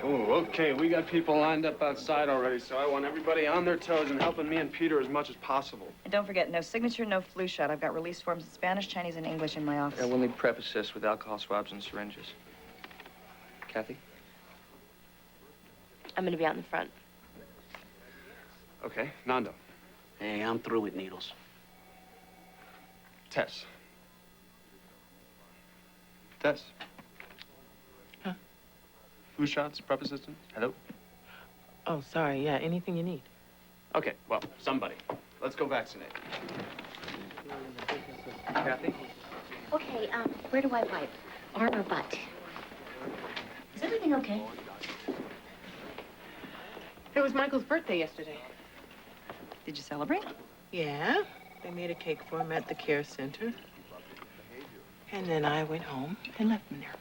Oh, okay. We got people lined up outside already, so I want everybody on their toes and helping me and Peter as much as possible. And don't forget, no signature, no flu shot. I've got release forms in Spanish, Chinese, and English in my office. And we'll need prep assists with alcohol swabs and syringes. Kathy? I'm gonna be out in the front. Okay. Nando. Hey, I'm through with needles. Tess. Tess. Huh? Flu shots, prep assistance. Hello? Oh, sorry. Yeah, anything you need. Okay, well, somebody. Let's go vaccinate. Kathy? Okay, where do I wipe? Arm or butt? Is everything okay? It was Michael's birthday yesterday. Did you celebrate? Yeah, they made a cake for him at the care center. And then I went home and left him there.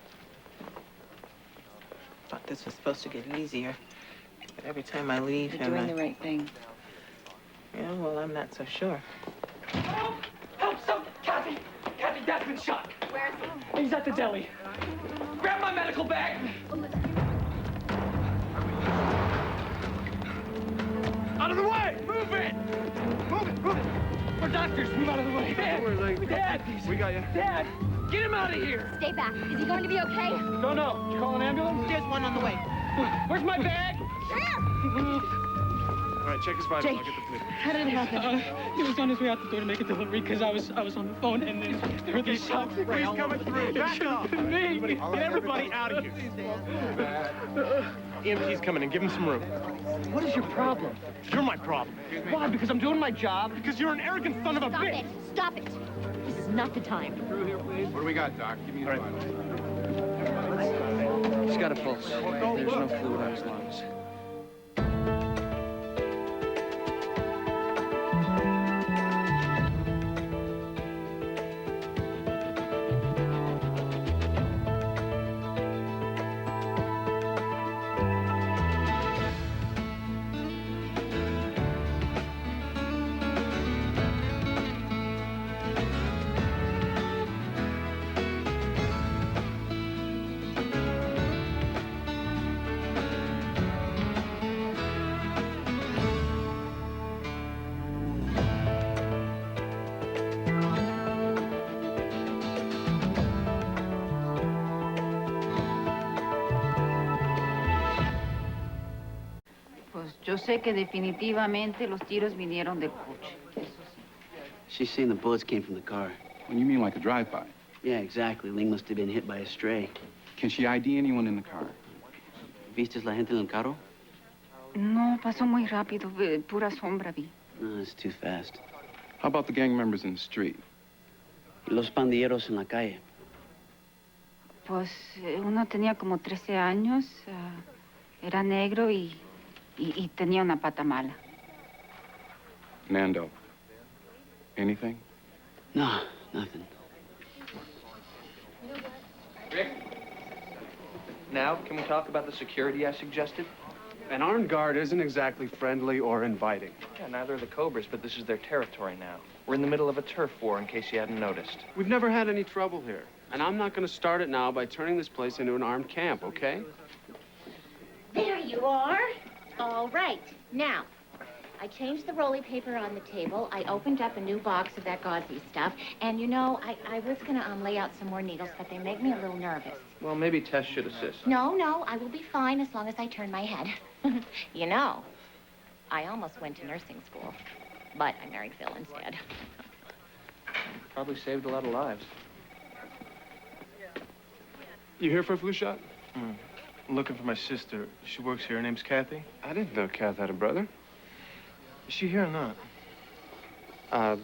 Thought this was supposed to get easier. But every time I leave You're him, doing the right thing. Yeah, well, I'm not so sure. Help! Help! Kathy! Kathy, Dad's been shot. Where is he? He's at the deli. Grab my medical bag! Out of the way! Move it! Move it! Move it! We're doctors. Move out of the way. Dad! Dad! We got you. Dad! Get him out of here! Stay back. Is he going to be okay? No, no. Did you call an ambulance? There's one on the way. Where's my bag? All right, check his vitals. Jake. I'll get the police. How did it happen? He was on his way out the door to make a delivery because I was on the phone and then there were these shots. He's coming through. Back up. Me! Get everybody out of here. EMT's coming in. Give him some room. What is your problem? You're my problem. Why? Because I'm doing my job? Because you're an arrogant son of a Stop bitch. it! Stop it! This is not the time. Through here, please. What do we got, Doc? Give me his vitals. He's got a pulse. There's no fluid on his lungs. Yo sé que definitivamente los tiros vinieron del coche. Eso sí. She's saying the bullets came from the car. Well, you mean like a drive-by? Yeah, exactly. Ling must have been hit by a stray. Can she ID anyone in the car? ¿Vistes la gente en el carro? No, pasó muy rápido. Pura sombra vi. No, it's too fast. How about the gang members in the street? Y los pandilleros en la calle? Pues uno tenía como 13 años, era negro y tenía una pata mala. Nando, anything? No, nothing. Rick? Now, can we talk about the security I suggested? An armed guard isn't exactly friendly or inviting. Yeah, neither are the Cobras, but this is their territory now. We're in the middle of a turf war, in case you hadn't noticed. We've never had any trouble here. And I'm not going to start it now by turning this place into an armed camp, okay? There you are. All right. Now, I changed the rolly paper on the table. I opened up a new box of that gauzy stuff. And, you know, I was going to lay out some more needles, but they make me a little nervous. Well, maybe Tess should assist. No, I will be fine as long as I turn my head. You know, I almost went to nursing school, but I married Phil instead. Probably saved a lot of lives. You here for a flu shot? I'm looking for my sister. She works here. Her name's Kathy. I didn't know Kath had a brother. Is she here or not?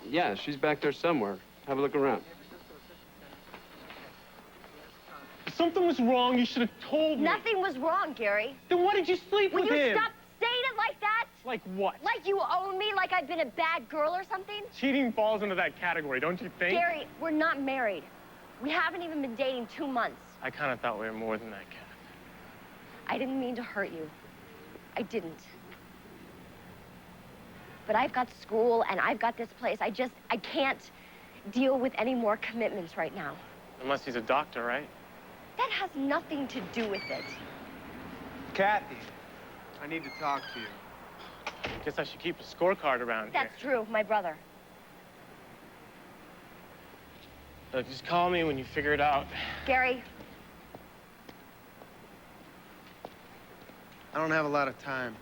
Yeah, she's back there somewhere. Have a look around. If something was wrong, you should have told me. Nothing was wrong, Gary. Then why did you sleep Will with you him? stop saying it like that? Like what? Like you own me, like I've been a bad girl or something? Cheating falls into that category, don't you think? Gary, we're not married. We haven't even been dating 2 months. I kind of thought we were more than that, Kath. I didn't mean to hurt you. I didn't. But I've got school and I've got this place. I can't deal with any more commitments right now. Unless he's a doctor, right? That has nothing to do with it. Kathy, I need to talk to you. Guess I should keep a scorecard around That's true, my brother. Look, just call me when you figure it out. Gary, I don't have a lot of time.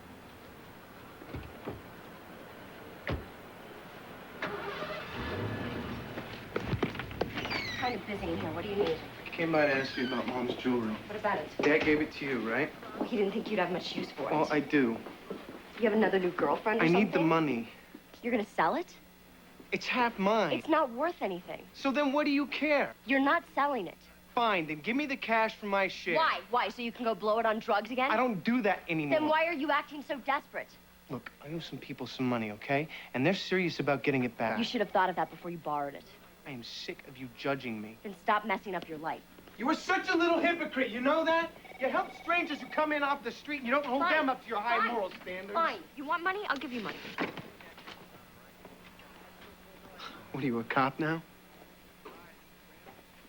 kind of busy in here. What do you need? I came by to ask you about Mom's jewelry. What about it? Dad gave it to you, right? Well, he didn't think you'd have much use for it. Well, I do. You have another new girlfriend or I something? need the money. You're gonna sell it? It's half mine. It's not worth anything. So then what do you care? You're not selling it. Fine, then give me the cash for my share. Why? Why? So you can go blow it on drugs again? I don't do that anymore. Then why are you acting so desperate? Look, I owe some people some money, okay? And they're serious about getting it back. You should have thought of that before you borrowed it. I am sick of you judging me. Then stop messing up your life. You are such a little hypocrite, you know that? You help strangers who come in off the street and you don't hold Fine. them up to your high Fine. moral standards. Fine. You want money? I'll give you money. What are you, a cop now?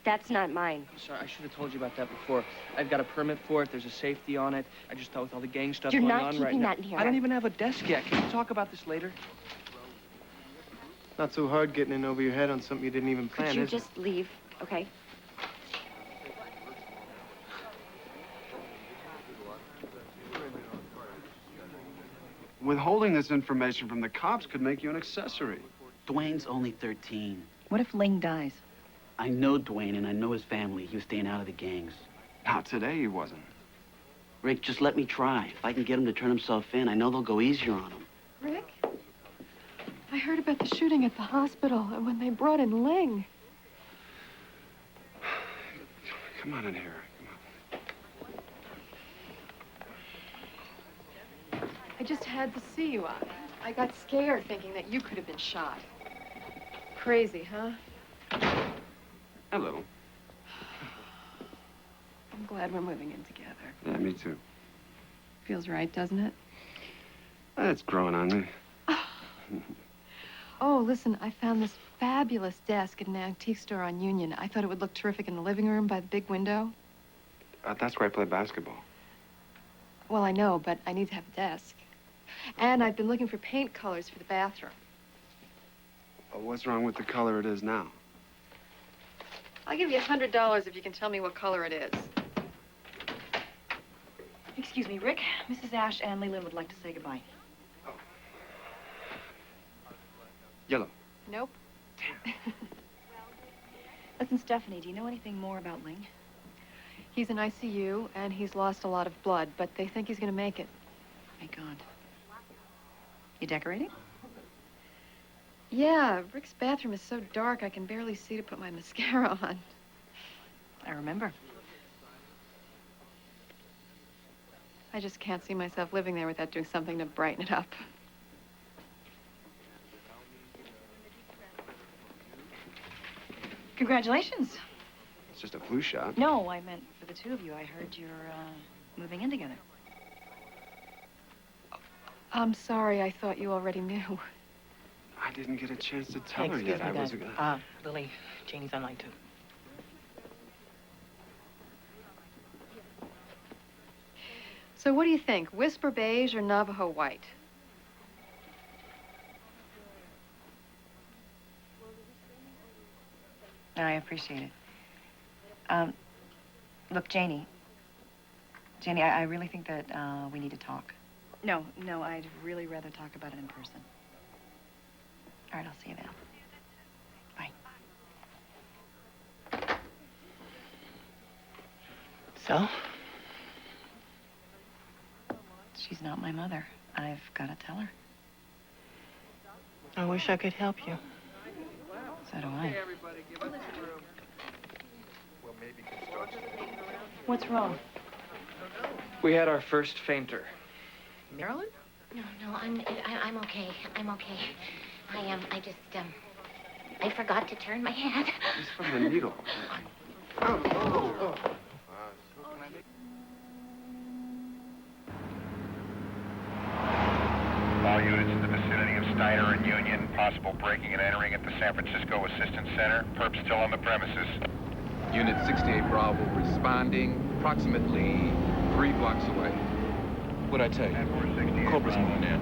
That's not mine. I'm sorry, I should have told you about that before. I've got a permit for it. There's a safety on it. I just thought with all the gang stuff You're going not on keeping right now. that in here. I don't even have a desk yet. Can we talk about this later? Not so hard getting in over your head on something you didn't even plan, Could you is it? just leave, okay? Withholding this information from the cops could make you an accessory. Dwayne's only 13. What if Ling dies? I know Dwayne, and I know his family. He was staying out of the gangs. Not today, he wasn't. Rick, just let me try. If I can get him to turn himself in, I know they'll go easier on him. Rick? I heard about the shooting at the hospital and when they brought in Ling. Come on in here. I just had to see you. I got scared thinking that you could have been shot. Crazy, huh? A little. I'm glad we're moving in together. Yeah, me too. Feels right, doesn't it? It's growing on me. Oh, listen, I found this fabulous desk at an antique store on Union. I thought it would look terrific in the living room by the big window. That's where I play basketball. Well, I know, but I need to have a desk. And I've been looking for paint colors for the bathroom. What's wrong with the color it is now? I'll give you $100 if you can tell me what color it is. Excuse me, Rick. Mrs. Ash and Leland would like to say goodbye. Yellow. Nope. Listen, Stephanie, do you know anything more about Ling? He's in ICU, and he's lost a lot of blood, but they think he's going to make it. Thank God. You decorating? Yeah, Rick's bathroom is so dark I can barely see to put my mascara on. I remember. I just can't see myself living there without doing something to brighten it up. Congratulations. It's just a flu shot. No, I meant for the two of you. I heard you're, moving in together. I'm sorry, I thought you already knew. I didn't get a chance to tell her Excuse yet. me, I wasn't Dad. gonna... Lily, Janie's online too. So what do you think, Whisper Beige or Navajo White? I appreciate it. Look, Janie, I really think that we need to talk. No, I'd really rather talk about it in person. All right, I'll see you then. Bye. So? She's not my mother. I've got to tell her. I wish I could help you. So do I. What's wrong? We had our first fainter. Marilyn? No, I'm okay. I'm okay. I just, I forgot to turn my head. It's from the needle. All units in the vicinity of Steiner and Union. Possible breaking and entering at the San Francisco Assistance Center. Perp still on the premises. Unit 68 Bravo responding, approximately 3 blocks away. What'd I tell you? Cobra's moving in.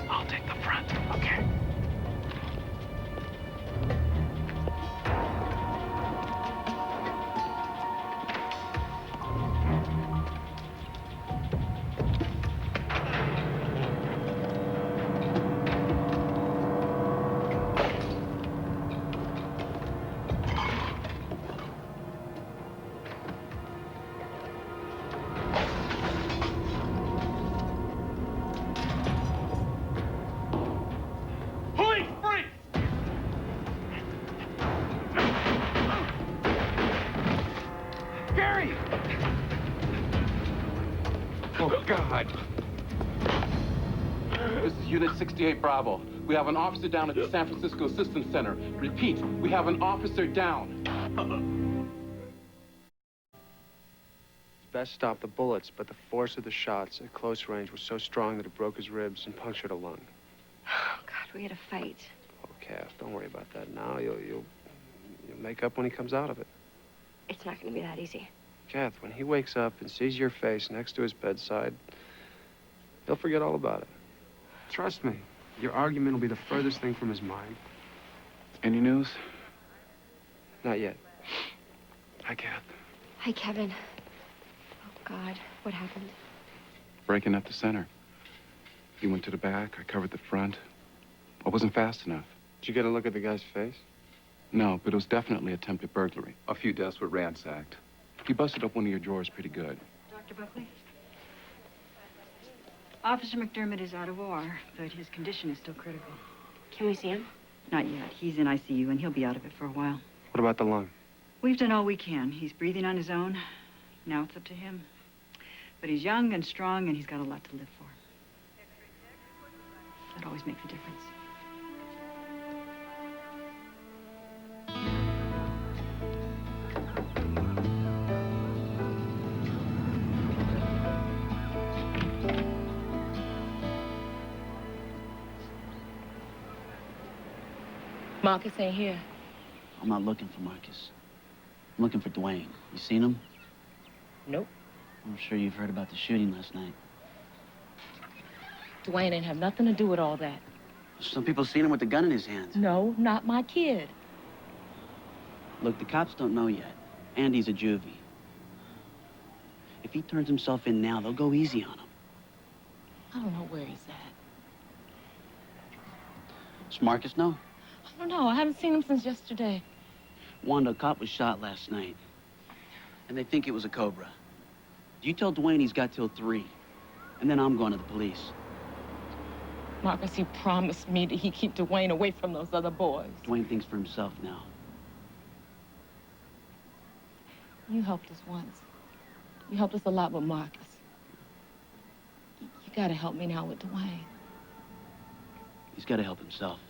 I'll take the front. Okay. Gary! Oh, God. This is Unit 68 Bravo. We have an officer down at the San Francisco Assistance Center. Repeat, we have an officer down. Best stop the bullets, but the force of the shots at close range was so strong that it broke his ribs and punctured a lung. Oh, God, we had a fight. Oh, Kath, don't worry about that now. You'll make up when he comes out of it. It's not going to be that easy. Kath, when he wakes up and sees your face next to his bedside, he'll forget all about it. Trust me, your argument will be the furthest thing from his mind. Any news? Not yet. Hi, Kath. Hi, Kevin. Oh, God, what happened? Breaking up the center. He went to the back, I covered the front. I wasn't fast enough. Did you get a look at the guy's face? No, but it was definitely attempted burglary. A few desks were ransacked. He busted up one of your drawers pretty good. Dr. Buckley? Officer McDermott is out of OR, but his condition is still critical. Can we see him? Not yet. He's in ICU, and he'll be out of it for a while. What about the lung? We've done all we can. He's breathing on his own. Now it's up to him. But he's young and strong, and he's got a lot to live for. That always makes a difference. Marcus ain't here. I'm not looking for Marcus. I'm looking for Dwayne. You seen him? Nope. I'm sure you've heard about the shooting last night. Dwayne ain't have nothing to do with all that. Some people seen him with the gun in his hands. No, not my kid. Look, the cops don't know yet. Andy's a juvie. If he turns himself in now, they'll go easy on him. I don't know where he's at. Does Marcus know? I don't know. I haven't seen him since yesterday. Wanda, a cop was shot last night. And they think it was a Cobra. You tell Dwayne he's got till 3. And then I'm going to the police. Marcus, he promised me that he'd keep Dwayne away from those other boys. Dwayne thinks for himself now. You helped us once. You helped us a lot with Marcus. You gotta help me now with Dwayne. He's got to help himself.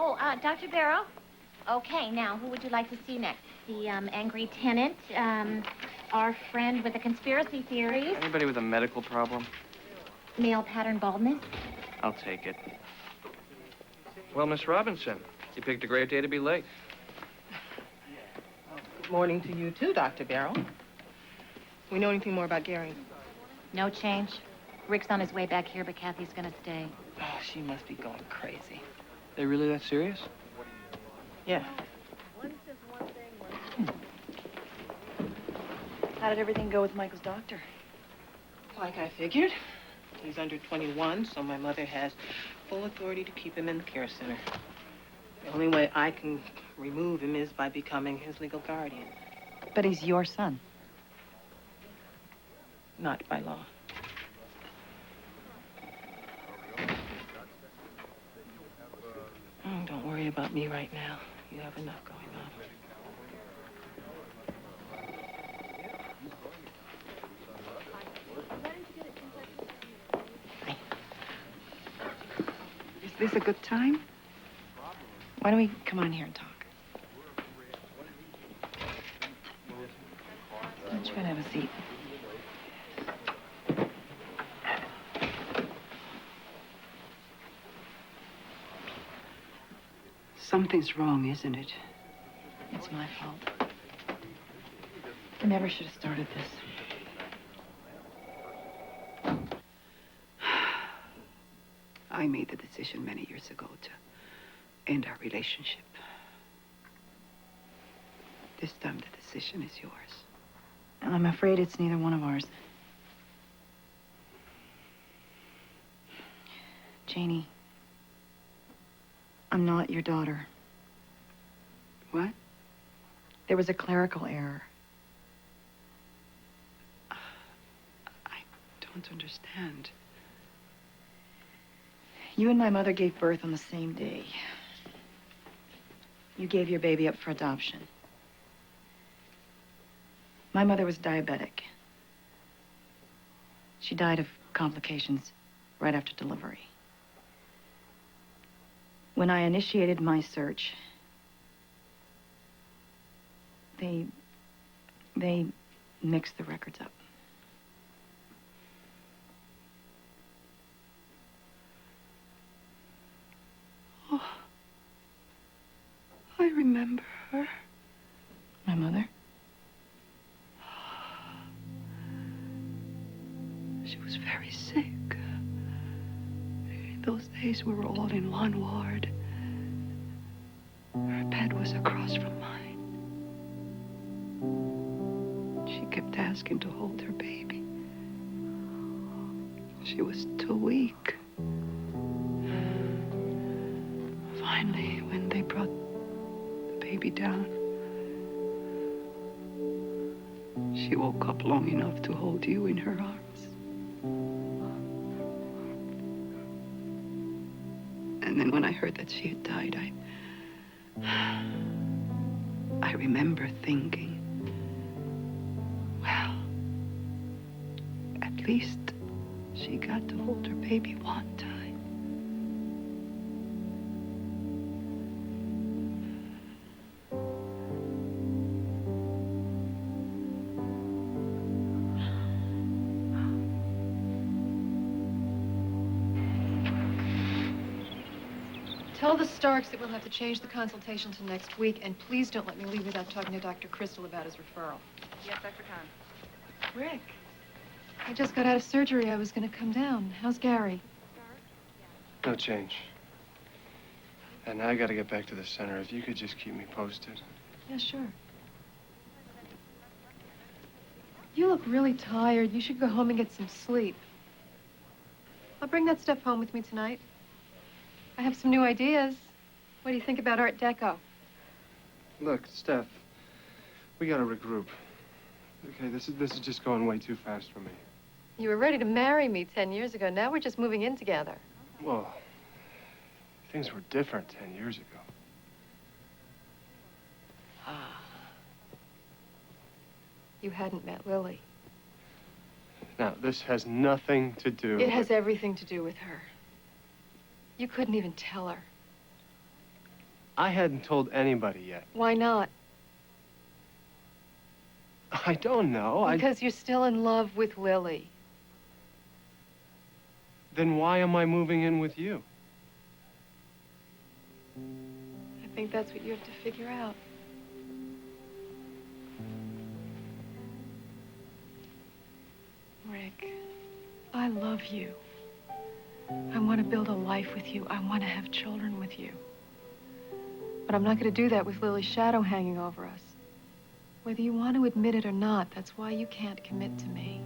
Oh, Dr. Barrow? Okay, now, who would you like to see next? The, angry tenant, our friend with the conspiracy theories, Anybody with a medical problem? male pattern baldness? I'll take it. Well, Miss Robinson, you picked a great day to be late. Good morning to you, too, Dr. Barrow. We know anything more about Gary? No change. Rick's on his way back here, but Kathy's gonna stay. Oh, she must be going crazy. They really that serious? Yeah. How did everything go with Michael's doctor? Like I figured. He's under 21, so my mother has full authority to keep him in the care center. The only way I can remove him is by becoming his legal guardian. But he's your son. Not by law. Don't worry about me right now. You have enough going on. this a good time? Why don't we come on here and talk? Why don't you go and have a seat? Something's wrong, isn't it? It's my fault. I never should have started this. I made the decision many years ago to end our relationship. This time the decision is yours. And I'm afraid it's neither one of ours. Janie, I'm not your daughter. What? There was a clerical error. I don't understand. You and my mother gave birth on the same day. You gave your baby up for adoption. My mother was diabetic. She died of complications right after delivery. When I initiated my search, they mixed the records up. Oh, I remember her. My mother? She was very sick. In those days, we were all in one ward. Her bed was across from mine. She kept asking to hold her baby. She was too weak. Finally, when they brought the baby down, she woke up long enough to hold you in her arms. And then when I heard that she had died, I remember thinking, well, at least she got to hold her baby one time. Tell the Starks that we'll have to change the consultation to next week, and please don't let me leave without talking to Dr. Crystal about his referral. Yes, Dr. Khan. Rick, I just got out of surgery. I was going to come down. How's Gary? No change. And I gotta get back to the center. If you could just keep me posted. Yeah, sure. You look really tired. You should go home and get some sleep. I'll bring that stuff home with me tonight. I have some new ideas. What do you think about Art Deco? Look, Steph, we gotta regroup. Okay, this is just going way too fast for me. You were ready to marry me 10 years ago. Now we're just moving in together. Well, things were different 10 years ago. You hadn't met Lily. Now, this has nothing to do It has everything to do with her. You couldn't even tell her. I hadn't told anybody yet. Why not? I don't know. Because you're still in love with Lily. Then why am I moving in with you? I think that's what you have to figure out. Rick, I love you. I want to build a life with you. I want to have children with you. But I'm not going to do that with Lily's shadow hanging over us. Whether you want to admit it or not, that's why you can't commit to me.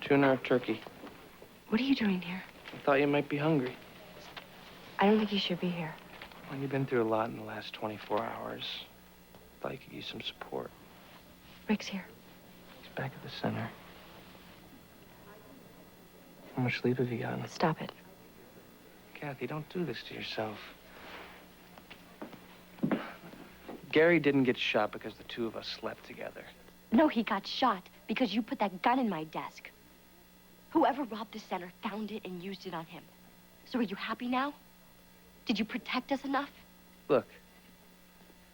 Tuna or turkey? What are you doing here? I thought you might be hungry. I don't think you should be here. Well, you've been through a lot in the last 24 hours. Thought you could use some support. Rick's here. He's back at the center. How much sleep have you gotten? Stop it. Kathy, don't do this to yourself. Gary didn't get shot because the two of us slept together. No, he got shot because you put that gun in my desk. Whoever robbed the center found it and used it on him. So are you happy now? Did you protect us enough? Look,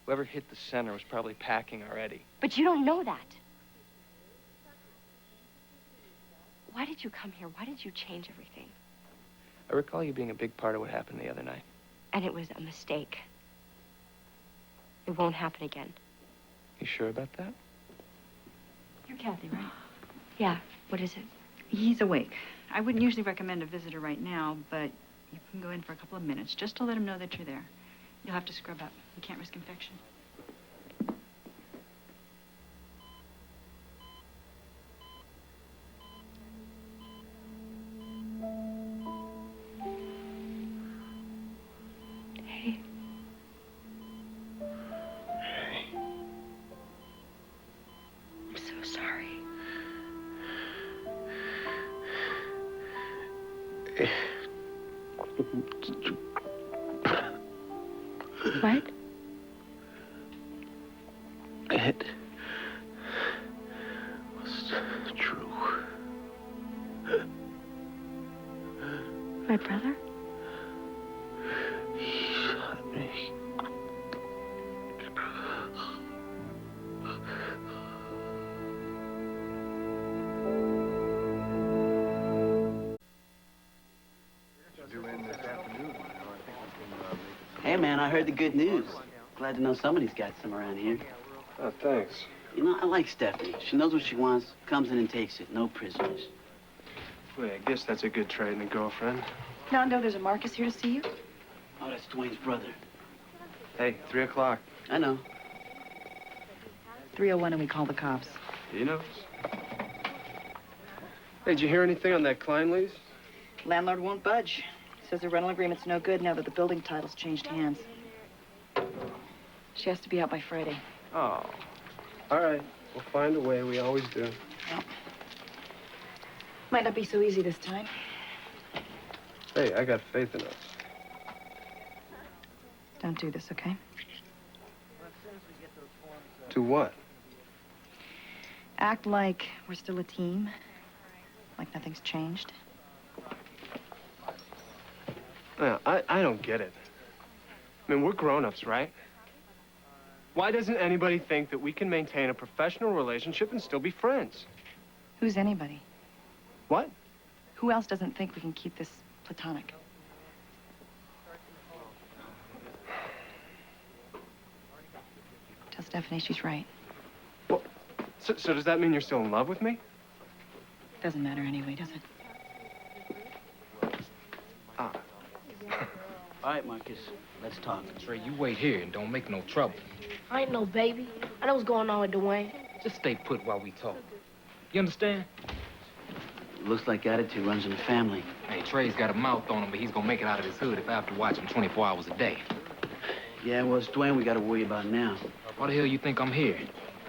whoever hit the center was probably packing already. But you don't know that. Why did you come here? Why did you change everything? I recall you being a big part of what happened the other night. And it was a mistake. It won't happen again. You sure about that? You're Kathy, right? Yeah, what is it? He's awake. I wouldn't usually recommend a visitor right now, but you can go in for a couple of minutes just to let him know that you're there. You'll have to scrub up. You can't risk infection. Hey. I'm so sorry. What? It was true. My brother? He shot me. Hey, man, I heard the good news. Glad to know somebody's got some around here. Oh, thanks. You know, I like Stephanie. She knows what she wants, comes in and takes it. No prisoners. Wait, I guess that's a good trade in a girlfriend. Nando, there's a Marcus here to see you. Oh, that's Dwayne's brother. Hey, 3 o'clock. I know. 3:01 and we call the cops. He knows. Hey, did you hear anything on that Klein lease? Landlord won't budge. Says the rental agreement's no good now that the building title's changed hands. She has to be out by Friday. Oh. All right. We'll find a way. We always do. Well, might not be so easy this time. Hey, I got faith in us. Don't do this, okay? Do what? Act like we're still a team. Like nothing's changed. Yeah, I don't get it. I mean, we're grown-ups, right? Why doesn't anybody think that we can maintain a professional relationship and still be friends? Who's anybody? What? Who else doesn't think we can keep this platonic? Tell Stephanie she's right. Well, so does that mean you're still in love with me? Doesn't matter anyway, does it? Ah. All right, Marcus, let's talk. Trey, you wait here and don't make no trouble. I ain't no baby. I know what's going on with Dwayne. Just stay put while we talk. You understand? Looks like attitude runs in the family. Hey, Trey's got a mouth on him, but he's gonna make it out of his hood if I have to watch him 24 hours a day. Yeah, well, it's Dwayne we gotta worry about now. Why the hell you think I'm here?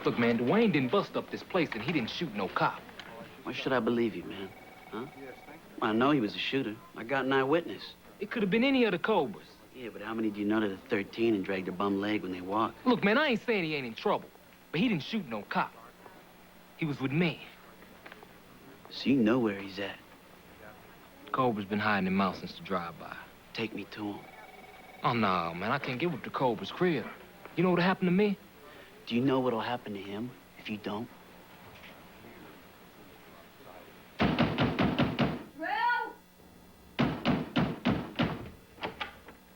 Look, man, Dwayne didn't bust up this place and he didn't shoot no cop. Why should I believe you, man? Huh? Well, I know he was a shooter. I got an eyewitness. It could have been any of the Cobras. Yeah, but how many do you know that are 13 and drag their bum leg when they walk? Look, man, I ain't saying he ain't in trouble, but he didn't shoot no cop. He was with me. So you know where he's at. Cobra's been hiding him out since the drive-by. Take me to him. Oh, no, man, I can't give up the Cobra's crib. You know what'll happen to me? Do you know what'll happen to him if you don't?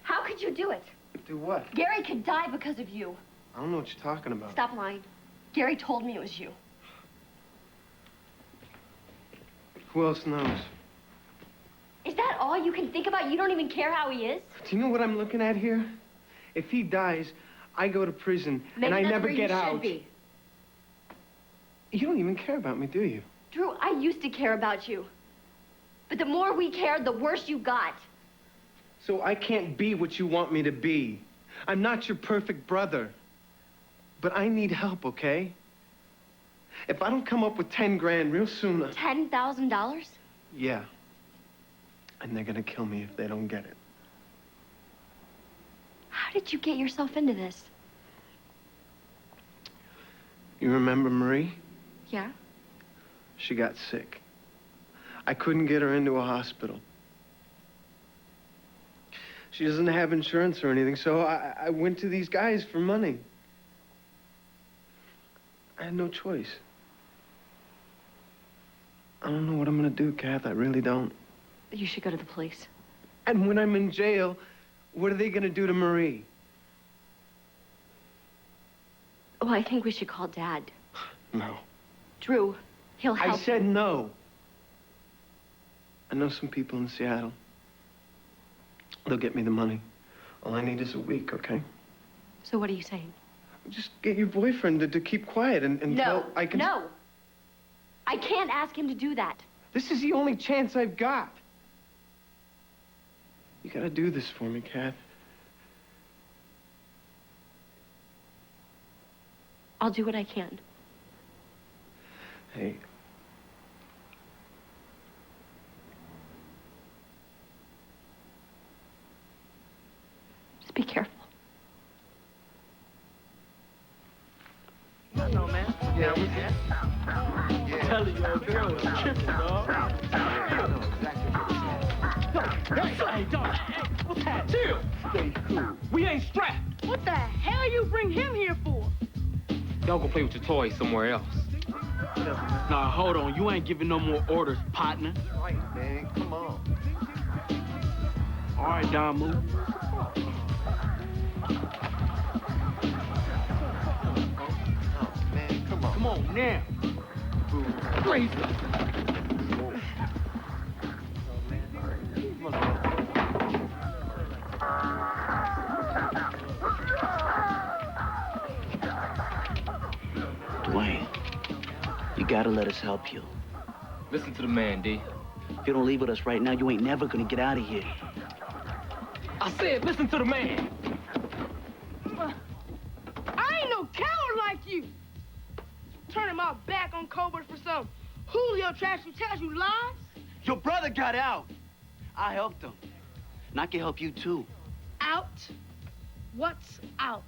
How could you do it? Do what? Gary could die because of you. I don't know what you're talking about. Stop lying. Gary told me it was you. Who else knows? Is that all you can think about? You don't even care how he is? Do you know what I'm looking at here? If he dies, I go to prison, Maybe and I that's never where get you out. should be. You don't even care about me, do you? Drew, I used to care about you. But the more we cared, the worse you got. So I can't be what you want me to be. I'm not your perfect brother. But I need help, okay? If I don't come up with 10 grand real soon... $10,000? Yeah. And they're gonna kill me if they don't get it. How did you get yourself into this? You remember Marie? Yeah? She got sick. I couldn't get her into a hospital. She doesn't have insurance or anything, so I went to these guys for money. I had no choice. I don't know what I'm gonna do, Kath. I really don't. You should go to the police. And when I'm in jail, what are they gonna do to Marie? Well, I think we should call Dad. No. Drew, he'll help. I said no. I know some people in Seattle. They'll get me the money. All I need is a week, okay? So what are you saying? Just get your boyfriend to keep quiet until No, I can... no. I can't ask him to do that. This is the only chance I've got. You gotta do this for me, Kath. I'll do what I can. Hey. Just be careful. I know, man. Yeah, we did. I'm telling you, old girl was tripping, dog. Hey, dog. Hey, what's that? Chill. Stay cool. We ain't strapped. What the hell you bring him here for? Y'all go play with your toys somewhere else. Nah, hold on. You ain't giving no more orders, partner. Right, man. Come on. All right, Don, move. Man, come on. Come on, now. Crazy. Dwayne, you gotta let us help you. Listen to the man, D. If you don't leave with us right now, you ain't never gonna get out of here. I said, listen to the man. I ain't no coward like you. Turning my back on Cobra for some Julio trash who tells you lies? Your brother got out. I helped him. And I can help you, too. Out? What's out?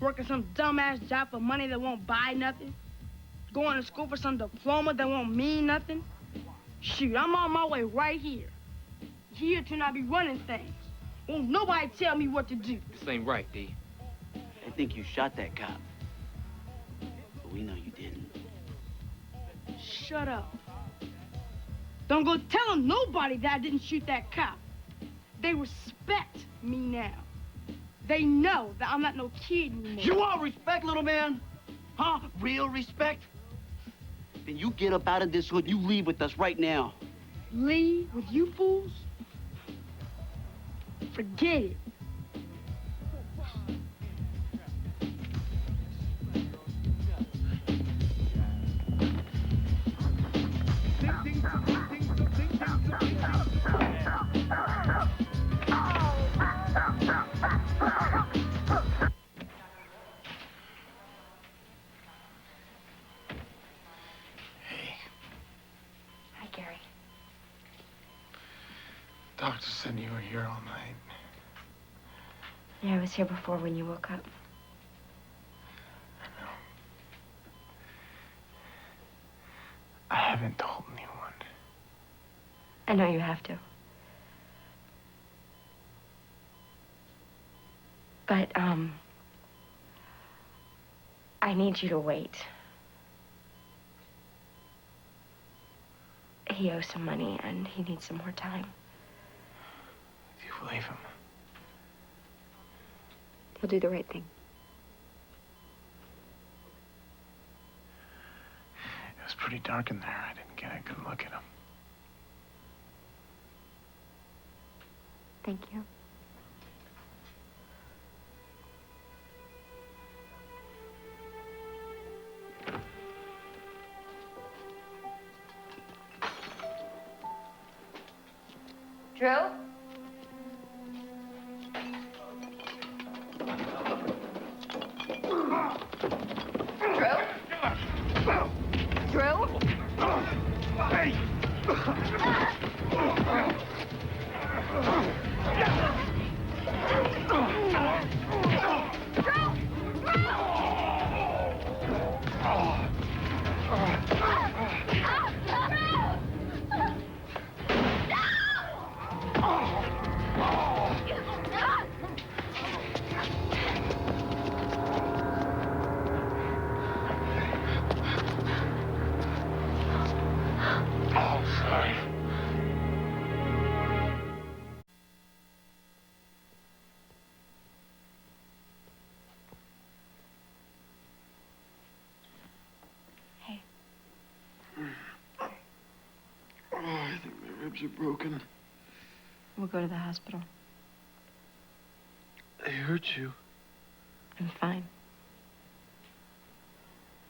Working some dumbass job for money that won't buy nothing? Going to school for some diploma that won't mean nothing? Shoot, I'm on my way right here. Here to not be running things. Won't nobody tell me what to do. This ain't right, D. They think you shot that cop. But we know you didn't. Shut up. Don't go telling nobody that I didn't shoot that cop. They respect me now. They know that I'm not no kid anymore. You want respect, little man? Huh? Real respect? Then you get up out of this hood. You leave with us right now. Leave with you fools? Forget it. Hi, Gary. Doctor said you were here all night. Yeah, I was here before when you woke up. I haven't told anyone. I know you have to. But, I need you to wait. He owes some money, and he needs some more time. Do you believe him? He'll do the right thing. It was pretty dark in there. I didn't get a good look at him. Thank you. Drew? Drew? Drew? Hey! ribs are broken. We'll go to the hospital. They hurt you. I'm fine.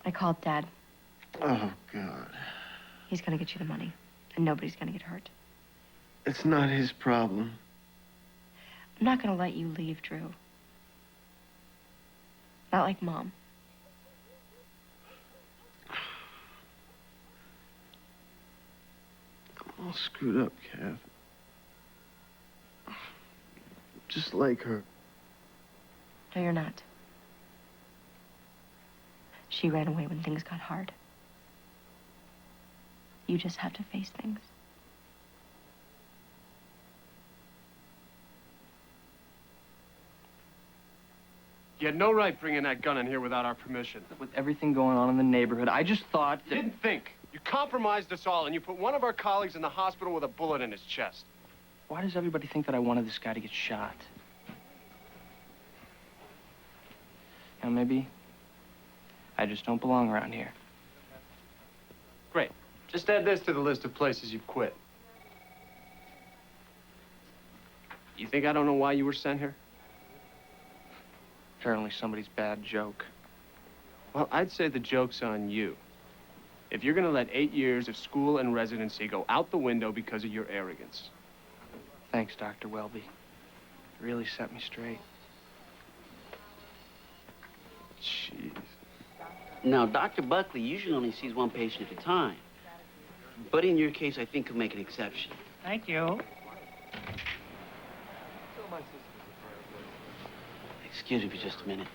I called Dad. Oh, God. He's gonna get you the money, and nobody's gonna get hurt. It's not his problem. I'm not gonna let you leave, Drew. Not like Mom. I'm all screwed up, Kath. Just like her. No, you're not. She ran away when things got hard. You just have to face things. You had no right bringing that gun in here without our permission. With everything going on in the neighborhood, I just thought that... You didn't think. You compromised us all, and you put one of our colleagues in the hospital with a bullet in his chest. Why does everybody think that I wanted this guy to get shot? You know, maybe I just don't belong around here. Great. Just add this to the list of places you've quit. You think I don't know why you were sent here? Apparently somebody's bad joke. Well, I'd say the joke's on you. If you're gonna let 8 years of school and residency go out the window because of your arrogance. Thanks, Dr. Welby. You really set me straight. Jeez. Now, Dr. Buckley usually only sees one patient at a time. But in your case, I think he'll make an exception. Thank you. Excuse me for just a minute.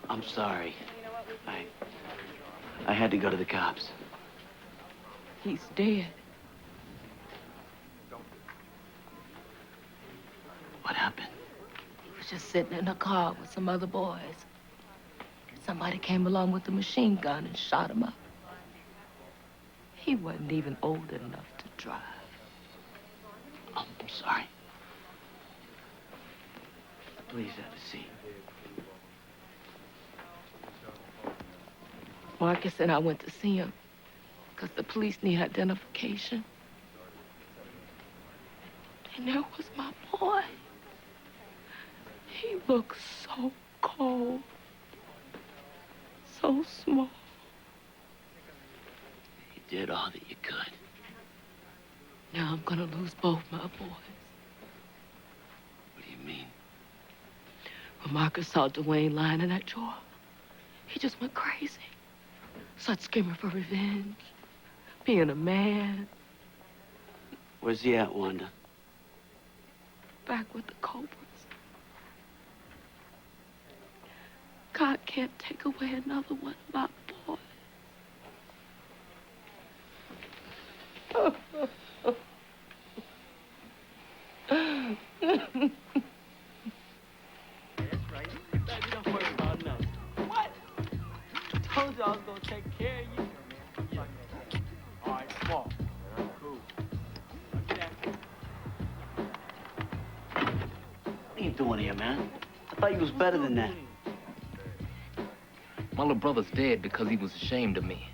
I'm sorry. I had to go to the cops. He's dead. What happened? He was just sitting in a car with some other boys. Somebody came along with a machine gun and shot him up. He wasn't even old enough to drive. Oh, I'm sorry. Please have a seat. Marcus and I went to see him because the police need identification. And there was my boy. He looked so cold, so small. You did all that you could. Now I'm gonna lose both my boys. What do you mean? When Marcus saw Dwayne lying in that drawer, he just went crazy. Started screaming for revenge, being a man. Where's he at, Wanda? Back with the Cobras. God can't take away another one of my boys. Told you I was gonna take care of you. All right, come on. Cool. What are you doing here, man? I thought you was better than that. My little brother's dead because he was ashamed of me.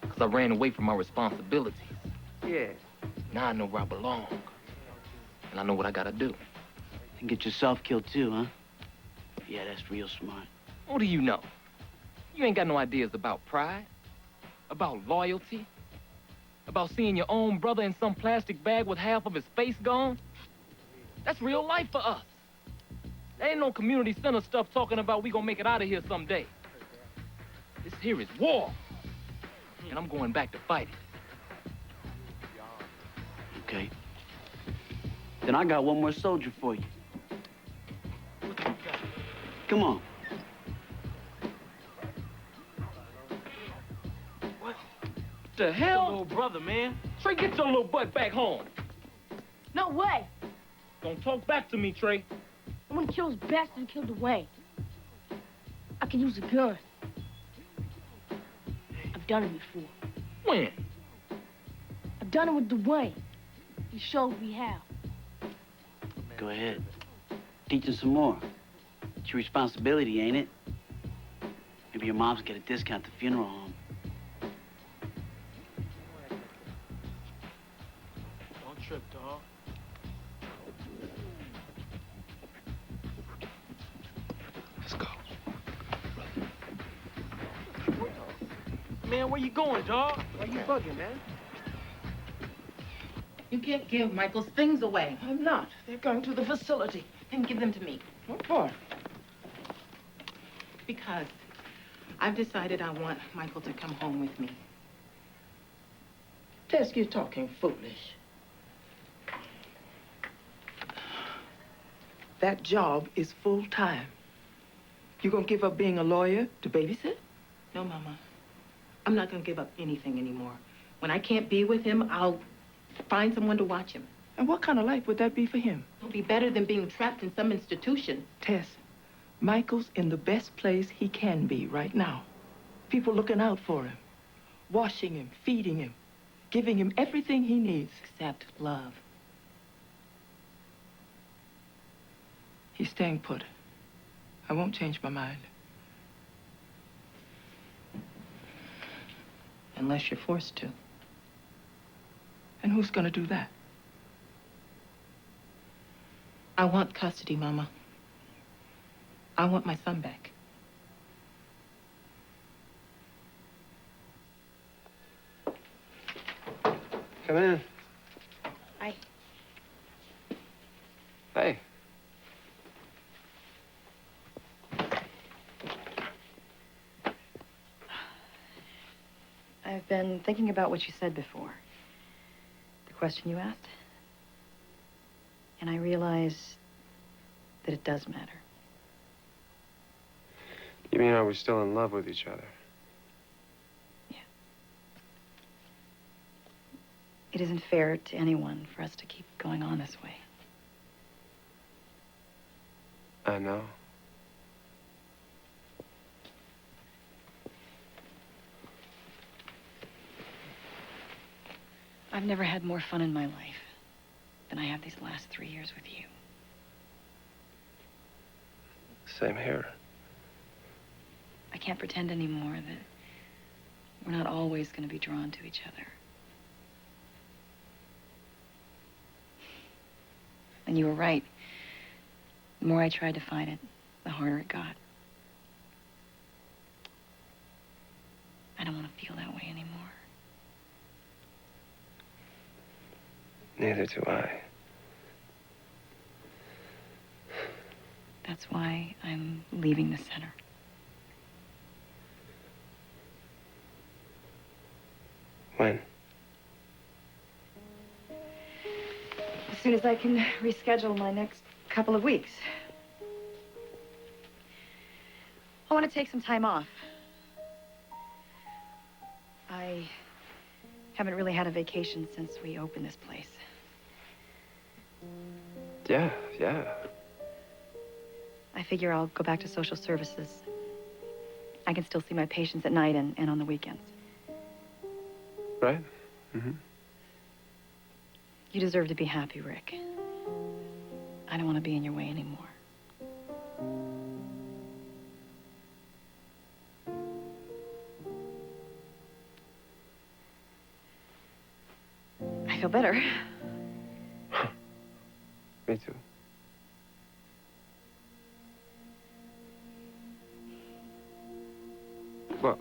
Because I ran away from my responsibilities. Yeah. Now I know where I belong. And I know what I gotta do. And get yourself killed too, huh? Yeah, that's real smart. What do you know? You ain't got no ideas about pride, about loyalty, about seeing your own brother in some plastic bag with half of his face gone. That's real life for us. There ain't no community center stuff talking about we gonna make it out of here someday. This here is war, and I'm going back to fight it. Okay. Then I got one more soldier for you. Come on. What The hell? little brother, man? Trey, get your little butt back home. No way. Don't talk back to me, Trey. I'm gonna kill this bastard who killed Dwayne. I can use a gun. I've done it before. When? I've done it with Dwayne. He showed me how. Go ahead. Teach him some more. It's your responsibility, ain't it? Maybe your mom's get a discount at the funeral home. man, where you going, dog? Why you bugging, man? You can't give Michael's things away. I'm not. They're going to the facility. Then give them to me. What for? Because I've decided I want Michael to come home with me. Tess, you're talking foolish. That job is full-time. You gonna give up being a lawyer to babysit? No, Mama. I'm not gonna give up anything anymore. When I can't be with him, I'll find someone to watch him. And what kind of life would that be for him? It'll be better than being trapped in some institution. Tess, Michael's in the best place he can be right now. People looking out for him, washing him, feeding him, giving him everything he needs. Except love. He's staying put. I won't change my mind. Unless you're forced to. And who's gonna do that? I want custody, Mama. I want my son back. Come in. Hi. Hey. I've been thinking about what you said before. The question you asked. And I realize that it does matter. You mean, are we still in love with each other? It isn't fair to anyone for us to keep going on this way. I know. I've never had more fun in my life than I have these last 3 years with you. Same here. I can't pretend anymore that we're not always going to be drawn to each other. And you were right. The more I tried to fight it, the harder it got. I don't want to feel that way anymore. Neither do I. That's why I'm leaving the center. When? As soon as I can reschedule my next couple of weeks. I want to take some time off. I haven't really had a vacation since we opened this place. Yeah. I figure I'll go back to social services. I can still see my patients at night and on the weekends. Right? Mm-hmm. You deserve to be happy, Rick. I don't want to be in your way anymore. I feel better. Me too. Well,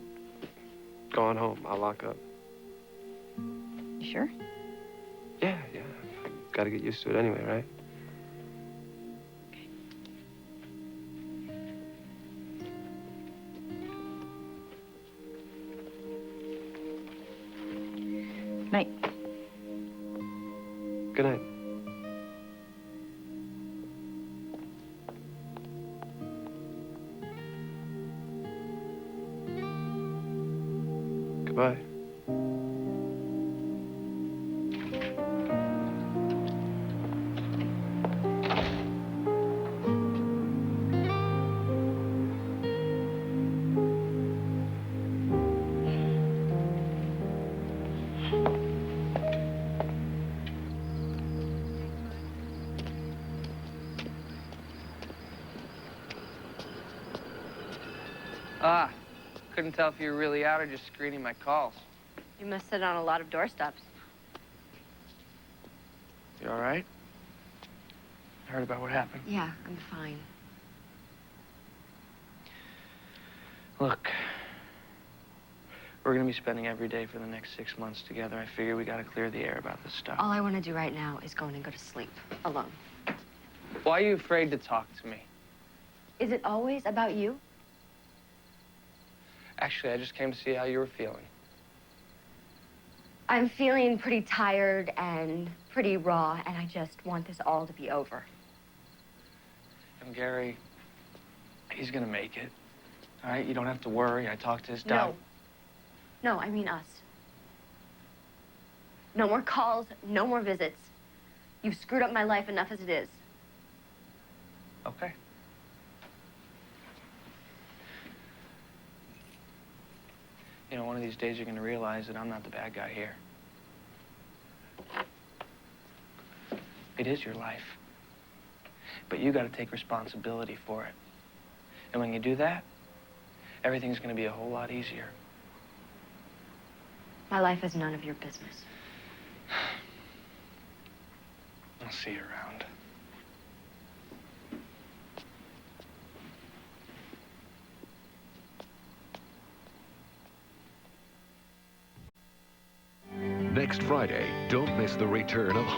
going home. I'll lock up. You sure? Yeah. Gotta get used to it anyway, right? Night. Good night. Goodbye. Ah, couldn't tell if you were really out or just screening my calls. You must sit on a lot of doorsteps. You all right? I heard about what happened. Yeah, I'm fine. Look, We're gonna be spending every day for the next 6 months together. I figure we gotta clear the air about this stuff. All I want to do right now is go in and go to sleep, alone. Why are you afraid to talk to me? Is it always about you? Actually, I just came to see how you were feeling. I'm feeling pretty tired and pretty raw, and I just want this all to be over. And Gary, he's gonna make it. All right, you don't have to worry. I talked to his doc. No, I mean us. No more calls, no more visits. You've screwed up my life enough as it is. Okay. You know, one of these days you're gonna realize that I'm not the bad guy here. It is your life. But you gotta take responsibility for it. And when you do that, everything's gonna be a whole lot easier. My life is none of your business. I'll see you around. Next Friday, don't miss the return of